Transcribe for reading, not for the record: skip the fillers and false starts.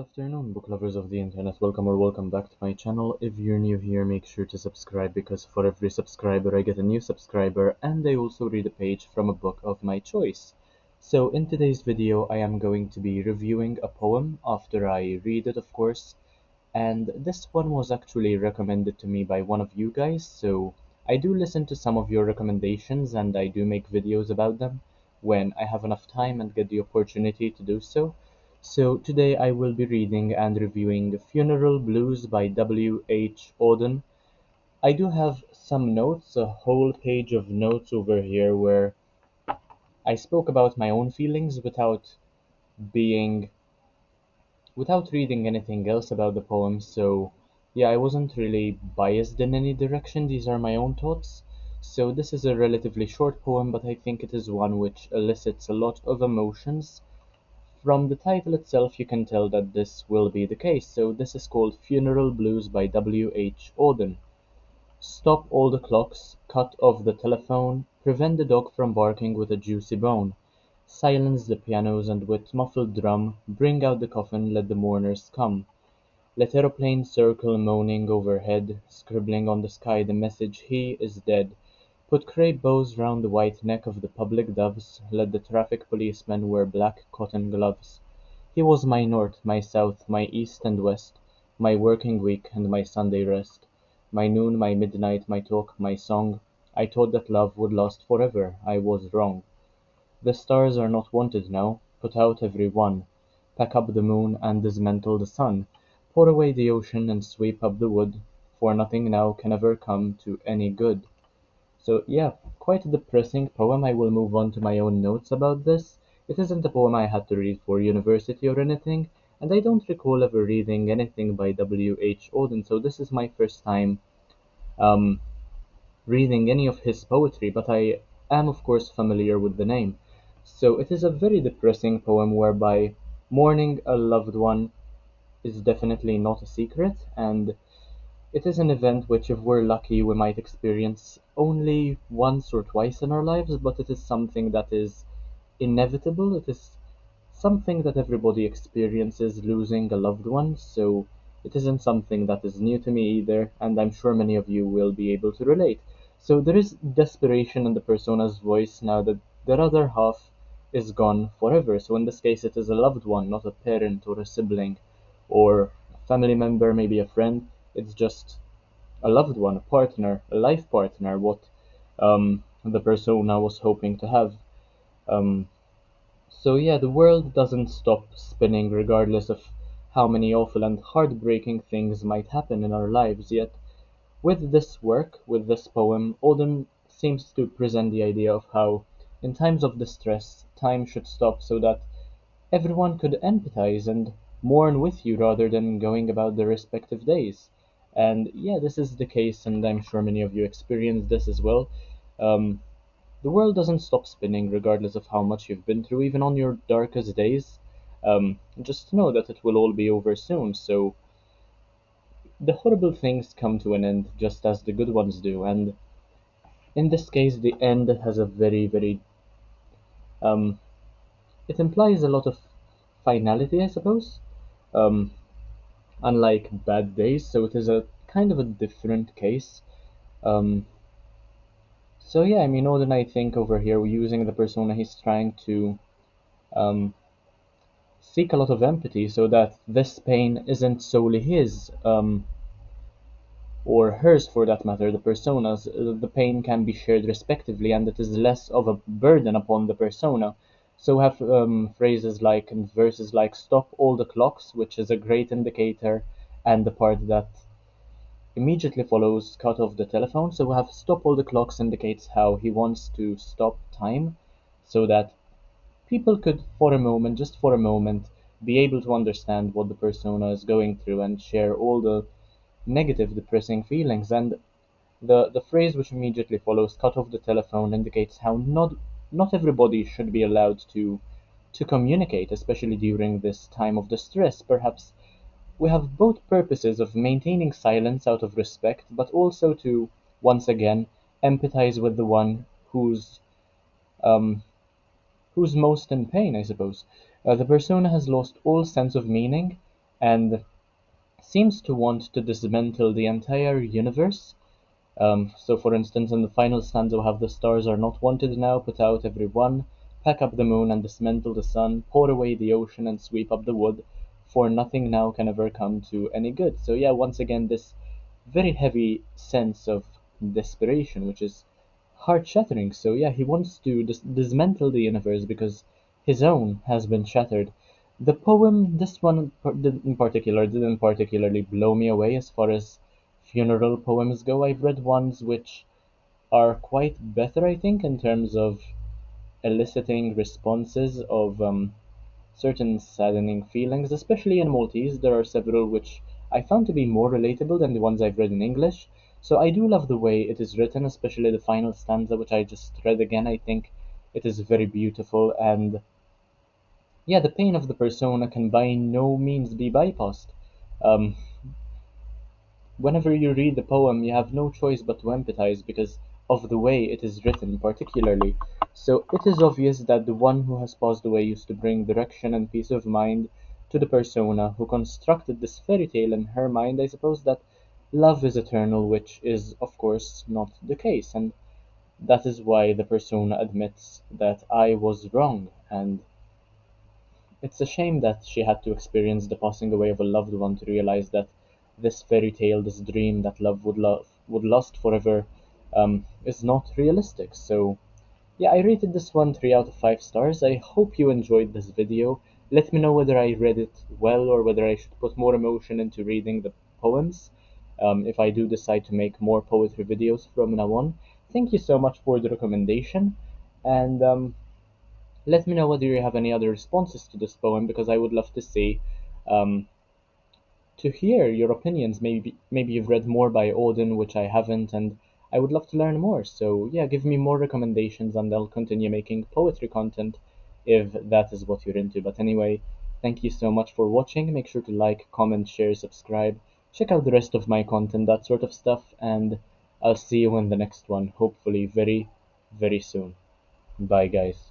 afternoon, book lovers of the internet. Welcome or welcome back to my channel. If you're new here, make sure to subscribe because for every subscriber I get a new subscriber and I also read a page from a book of my choice. So in today's video I am going to be reviewing a poem after I read it, of course. And this one was actually recommended to me by one of you guys, so I do listen to some of your recommendations and I do make videos about them when I have enough time and get the opportunity to do so. So today I will be reading and reviewing Funeral Blues by W.H. Auden. I do have some notes, a whole page of notes over here where I spoke about my own feelings being without reading anything else about the poem, so yeah, I wasn't really biased in any direction. These are my own thoughts. So this is a relatively short poem, but I think it is one which elicits a lot of emotions. From the title itself, you can tell that this will be the case. So this is called Funeral Blues by W.H. Auden. Stop all the clocks, cut off the telephone, prevent the dog from barking with a juicy bone. Silence the pianos and with muffled drum, bring out the coffin, let the mourners come. Let aeroplanes circle moaning overhead, scribbling on the sky the message he is dead. Put crape bows round the white neck of the public doves, let the traffic policemen wear black cotton gloves. He was my north, my south, my east and west, my working week and my Sunday rest, my noon, my midnight, my talk, my song. I thought that love would last forever. I was wrong. The stars are not wanted now. Put out every one. Pack up the moon and dismantle the sun. Pour away the ocean and sweep up the wood, for nothing now can ever come to any good. So yeah, quite a depressing poem. I will move on to my own notes about this. It isn't a poem I had to read for university or anything, and I don't recall ever reading anything by W.H. Auden, so this is my first time um, reading any of his poetry, but I am of course familiar with the name. So it is a very depressing poem whereby mourning a loved one is definitely not a secret, and it is an event which, if we're lucky, we might experience only once or twice in our lives, but it is something that is inevitable. It is something that everybody experiences, losing a loved one, so it isn't something that is new to me either, and I'm sure many of you will be able to relate. So there is desperation in the persona's voice now that their other half is gone forever. So in this case, it is a loved one, not a parent or a sibling or a family member, maybe a friend. It's just a loved one, a partner, a life partner, what the persona was hoping to have. Um, so yeah, the world doesn't stop spinning regardless of how many awful and heartbreaking things might happen in our lives, yet with this work, with this poem, Auden seems to present the idea of how, in times of distress, time should stop so that everyone could empathize and mourn with you rather than going about their respective days. And yeah, this is the case, and I'm sure many of you experienced this as well. Um, the world doesn't stop spinning regardless of how much you've been through, even on your darkest days. Just know that it will all be over soon, so the horrible things come to an end just as the good ones do, and in this case, the end has a very, um, it implies a lot of finality, I suppose. Um, Unlike bad days, so it is a kind of a different case. Um, so yeah, I mean, Odin, I think over here, using the persona, he's trying to um, seek a lot of empathy so that this pain isn't solely his, or hers for that matter, the personas. The pain can be shared respectively, and it is less of a burden upon the persona. So have phrases like and verses like "stop all the clocks," which is a great indicator, and the part that immediately follows cut off the telephone. So we have stop all the clocks indicates how he wants to stop time so that people could for a moment, just for a moment, be able to understand what the persona is going through and share all the negative depressing feelings. And the phrase which immediately follows cut off the telephone indicates how not everybody should be allowed to communicate, especially during this time of distress. Perhaps we have both purposes of maintaining silence out of respect, but also to, once again, empathize with the one um, who's most in pain, I suppose. The persona has lost all sense of meaning, and seems to want to dismantle the entire universe. So, for instance, in the final stanza, we have the stars are not wanted now, put out every one, pack up the moon and dismantle the sun, pour away the ocean and sweep up the wood, for nothing now can ever come to any good. So, yeah, once again, this very heavy sense of desperation, which is heart shattering. So, yeah, he wants to dismantle the universe because his own has been shattered. The poem, this one in particular, didn't particularly blow me away as far as funeral poems go. I've read ones which are quite better, I think, in terms of eliciting responses of certain saddening feelings, especially in Maltese. There are several which I found to be more relatable than the ones I've read in English. So I do love the way it is written, especially the final stanza, which I just read again. I think it is very beautiful, and yeah, the pain of the persona can by no means be bypassed. Um, Whenever you read the poem, you have no choice but to empathize because of the way it is written, particularly. So it is obvious that the one who has passed away used to bring direction and peace of mind to the persona who constructed this fairy tale in her mind. I suppose that love is eternal, which is, of course, not the case, and that is why the persona admits that I was wrong, and it's a shame that she had to experience the passing away of a loved one to realize that this fairy tale, this dream that love would last forever, is not realistic. So yeah, I rated this one 3 out of 5 stars. I hope you enjoyed this video. Let me know whether I read it well or whether I should put more emotion into reading the poems. If I do decide to make more poetry videos from now on. Thank you so much for the recommendation, and let me know whether you have any other responses to this poem because I would love um, to hear your opinions. Maybe you've read more by Auden, which I haven't, and I would love to learn more. So yeah, give me more recommendations, and I'll continue making poetry content if that is what you're into. But anyway, thank you so much for watching. Make sure to like, comment, share, subscribe. Check out the rest of my content, that sort of stuff, and I'll see you in the next one. Hopefully, very, very soon. Bye, guys.